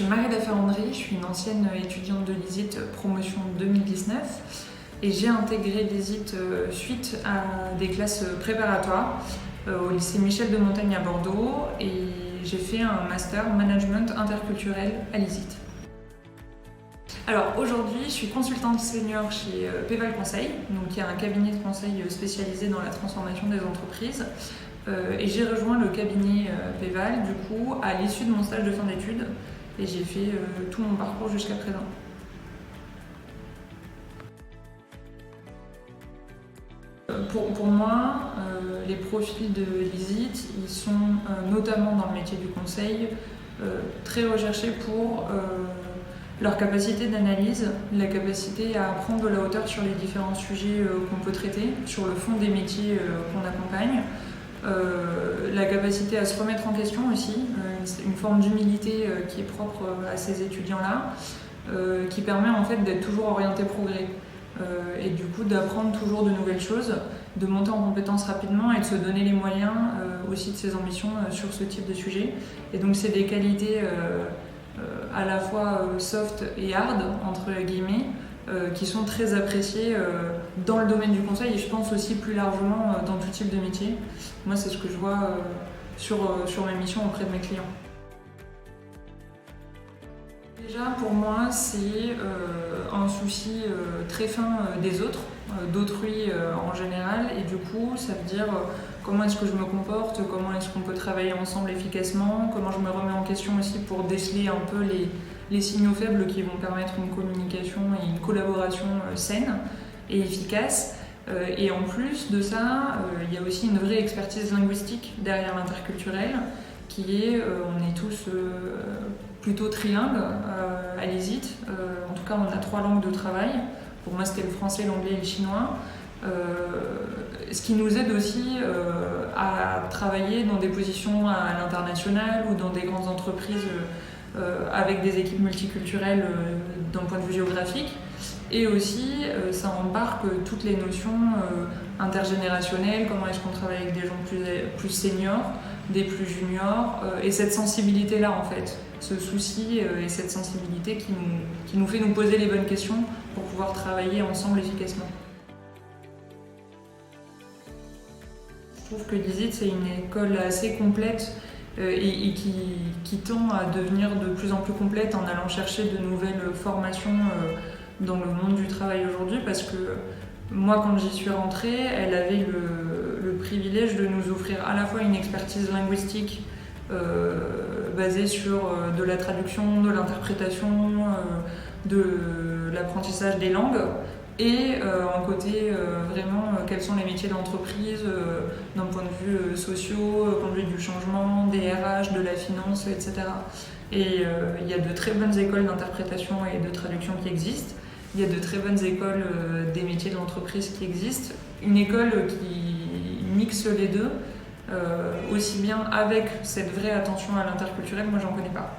suis Marie-La Ferrandry, je suis une ancienne étudiante de l'ISIT promotion 2019 et j'ai intégré l'ISIT suite à des classes préparatoires au lycée Michel de Montaigne à Bordeaux et j'ai fait un master management interculturel à l'ISIT. Alors aujourd'hui, je suis consultante senior chez Peval Conseil, donc qui est un cabinet de conseil spécialisé dans la transformation des entreprises. Et j'ai rejoint le cabinet Peval du coup à l'issue de mon stage de fin d'études et j'ai fait tout mon parcours jusqu'à présent. Pour moi, les profils de l'ISIT, ils sont notamment dans le métier du conseil très recherchés pour leur capacité d'analyse, la capacité à prendre de la hauteur sur les différents sujets qu'on peut traiter, sur le fond des métiers qu'on accompagne, la capacité à se remettre en question aussi, une forme d'humilité qui est propre à ces étudiants-là, qui permet en fait d'être toujours orienté progrès et du coup d'apprendre toujours de nouvelles choses, de monter en compétences rapidement et de se donner les moyens aussi de ses ambitions sur ce type de sujet. Et donc c'est des qualités à la fois soft et hard, entre guillemets, qui sont très appréciées dans le domaine du conseil et je pense aussi plus largement dans tout type de métier. Moi, c'est ce que je vois sur mes missions auprès de mes clients. Déjà, pour moi, c'est un souci très fin des autres, d'autrui en général, et du coup, ça veut dire comment est-ce que je me comporte, comment est-ce qu'on peut travailler ensemble efficacement, comment je me remets en question aussi pour déceler un peu les signaux faibles qui vont permettre une communication et une collaboration saine et efficace. Et en plus de ça, il y a aussi une vraie expertise linguistique derrière l'interculturel, qui est, on est tous plutôt trilingues à l'ISIT. En tout cas, on a 3 langues de travail. Pour moi, c'était le français, l'anglais et le chinois. Ce qui nous aide aussi à travailler dans des positions à l'international ou dans des grandes entreprises avec des équipes multiculturelles d'un point de vue géographique. Et aussi, ça embarque toutes les notions intergénérationnelles, comment est-ce qu'on travaille avec des gens plus seniors, des plus juniors, et cette sensibilité-là en fait, ce souci et cette sensibilité qui nous fait nous poser les bonnes questions pour pouvoir travailler ensemble efficacement. Je trouve que l'ISIT c'est une école assez complète et qui tend à devenir de plus en plus complète en allant chercher de nouvelles formations dans le monde du travail aujourd'hui, parce que moi quand j'y suis rentrée, elle avait le privilège de nous offrir à la fois une expertise linguistique basée sur de la traduction, de l'interprétation, de l'apprentissage des langues, et un côté vraiment quels sont les métiers d'entreprise d'un point de vue social, point de vue du changement, des RH, de la finance, etc. Et il y a de très bonnes écoles d'interprétation et de traduction qui existent. Il y a de très bonnes écoles des métiers de l'entreprise qui existent. Une école qui mixe les deux, aussi bien avec cette vraie attention à l'interculturel, moi j'en connais pas.